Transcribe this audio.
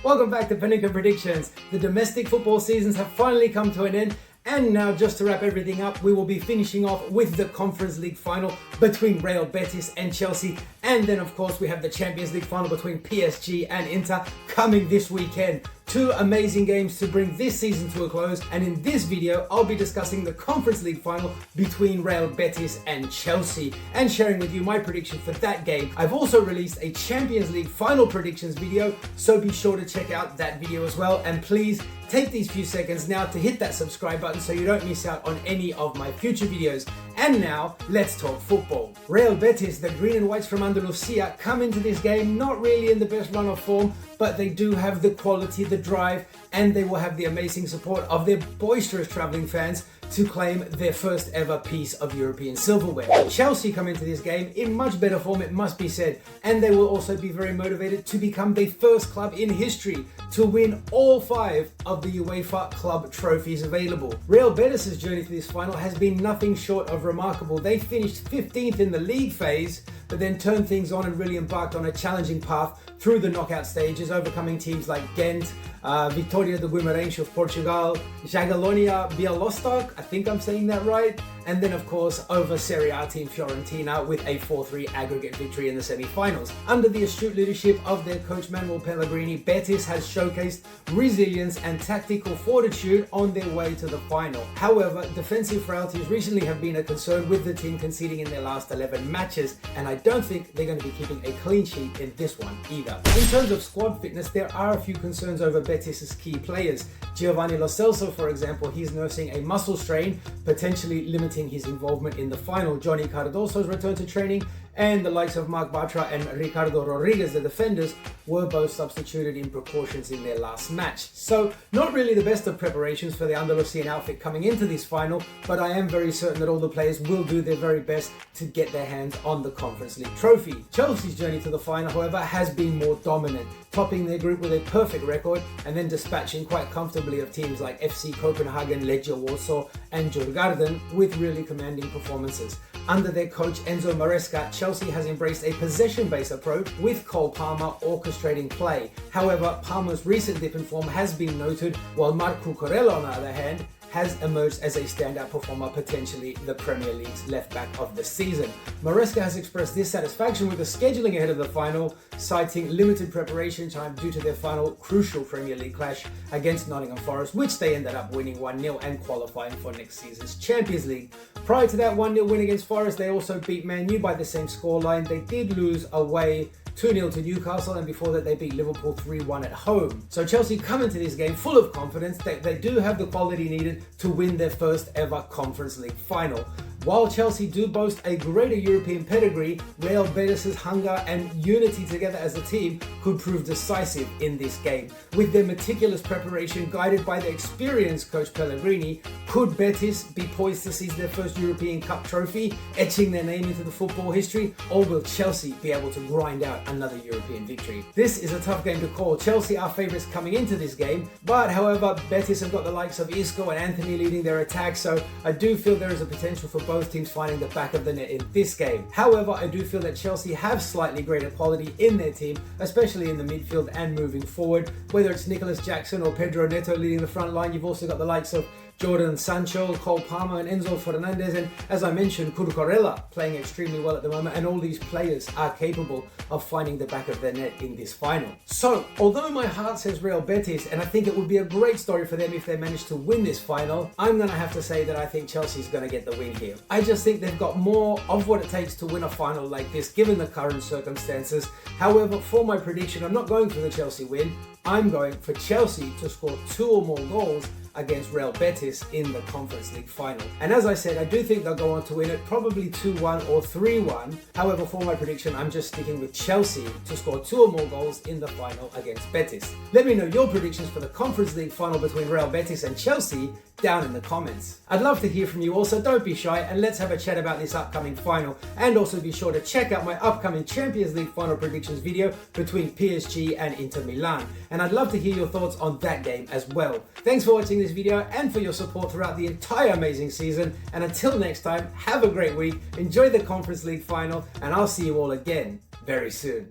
Welcome back to Pinnacle Predictions. The domestic football seasons have finally come to an end. And now, just to wrap everything up, we will be finishing off with the Conference League final between Real Betis and Chelsea. And then, of course, we have the Champions League final between PSG and Inter coming this weekend. Two amazing games to bring this season to a close. And in this video, I'll be discussing the Conference League final between Real Betis and Chelsea and sharing with you my prediction for that game. I've also released a Champions League final predictions video, so be sure to check out that video as well. And please take these few seconds now to hit that subscribe button so you don't miss out on any of my future videos. And now, let's talk football. Real Betis, the green and whites from Andalusia, come into this game not really in the best run of form, but they do have the quality, the drive, and they will have the amazing support of their boisterous travelling fans to claim their first ever piece of European silverware. Chelsea come into this game in much better form, it must be said, and they will also be very motivated to become the first club in history to win all 5 of the UEFA club trophies available. Real Betis' journey to this final has been nothing short of remarkable. They finished 15th in the league phase, but then turned things on and really embarked on a challenging path through the knockout stages, overcoming teams like Ghent, Vitória de Guimarães of Portugal, Jagiellonia Białystok, I think I'm saying that right, and then of course over Serie A team Fiorentina with a 4-3 aggregate victory in the semi-finals. Under the astute leadership of their coach Manuel Pellegrini, Betis has showcased resilience and tactical fortitude on their way to the final. However, defensive frailties recently have been a concern, with the team conceding in their last 11 matches, and I don't think they're going to be keeping a clean sheet in this one either. In terms of squad fitness, there are a few concerns over Betis' key players. Giovanni Lo Celso, for example, he's nursing a muscle strain, potentially limiting his involvement in the final. Johnny Cardoso's return to training, and the likes of Marc Bartra and Ricardo Rodriguez, the defenders, were both substituted in precautions in their last match. So, not really the best of preparations for the Andalusian outfit coming into this final, but I am very certain that all the players will do their very best to get their hands on the Conference League trophy. Chelsea's journey to the final, however, has been more dominant, topping their group with a perfect record and then dispatching quite comfortably of teams like FC Copenhagen, Legia Warsaw and Djurgården with really commanding performances. Under their coach Enzo Maresca, Chelsea has embraced a possession-based approach, with Cole Palmer orchestrating play. However, Palmer's recent dip in form has been noted, while Marc Cucurella, on the other hand, has emerged as a standout performer, potentially the Premier League's left-back of the season. Maresca has expressed dissatisfaction with the scheduling ahead of the final, citing limited preparation time due to their final crucial Premier League clash against Nottingham Forest, which they ended up winning 1-0 and qualifying for next season's Champions League. Prior to that 1-0 win against Forest, they also beat Man U by the same scoreline. They did lose away 2-0 to Newcastle, and before that they beat Liverpool 3-1 at home. So Chelsea come into this game full of confidence that they do have the quality needed to win their first ever Conference League final. While Chelsea do boast a greater European pedigree, Real Betis' hunger and unity together as a team could prove decisive in this game. With their meticulous preparation guided by the experienced coach Pellegrini, could Betis be poised to seize their first European Cup trophy, etching their name into the football history, or will Chelsea be able to grind out another European victory? This is a tough game to call. Chelsea are favourites coming into this game, but however, Betis have got the likes of Isco and Anthony leading their attack, so I do feel there is a potential for both teams finding the back of the net in this game. However, I do feel that Chelsea have slightly greater quality in their team, especially in the midfield and moving forward. Whether it's Nicolas Jackson or Pedro Neto leading the front line, you've also got the likes of Jordan Sancho, Cole Palmer and Enzo Fernandez, and as I mentioned, Cucurella playing extremely well at the moment, and all these players are capable of finding the back of their net in this final. So, although my heart says Real Betis, and I think it would be a great story for them if they manage to win this final, I'm going to have to say that I think Chelsea's going to get the win here. I just think they've got more of what it takes to win a final like this, given the current circumstances. However, for my prediction, I'm not going for the Chelsea win. I'm going for Chelsea to score 2 or more goals against Real Betis in the Conference League final. And as I said, I do think they'll go on to win it, probably 2-1 or 3-1. However, for my prediction, I'm just sticking with Chelsea to score 2 or more goals in the final against Betis. Let me know your predictions for the Conference League final between Real Betis and Chelsea down in the comments. I'd love to hear from you also, don't be shy, and let's have a chat about this upcoming final. And also be sure to check out my upcoming Champions League final predictions video between PSG and Inter Milan. And I'd love to hear your thoughts on that game as well. Thanks for watching this video and for your support throughout the entire amazing season. And until next time, have a great week, enjoy the Conference League final, and I'll see you all again very soon.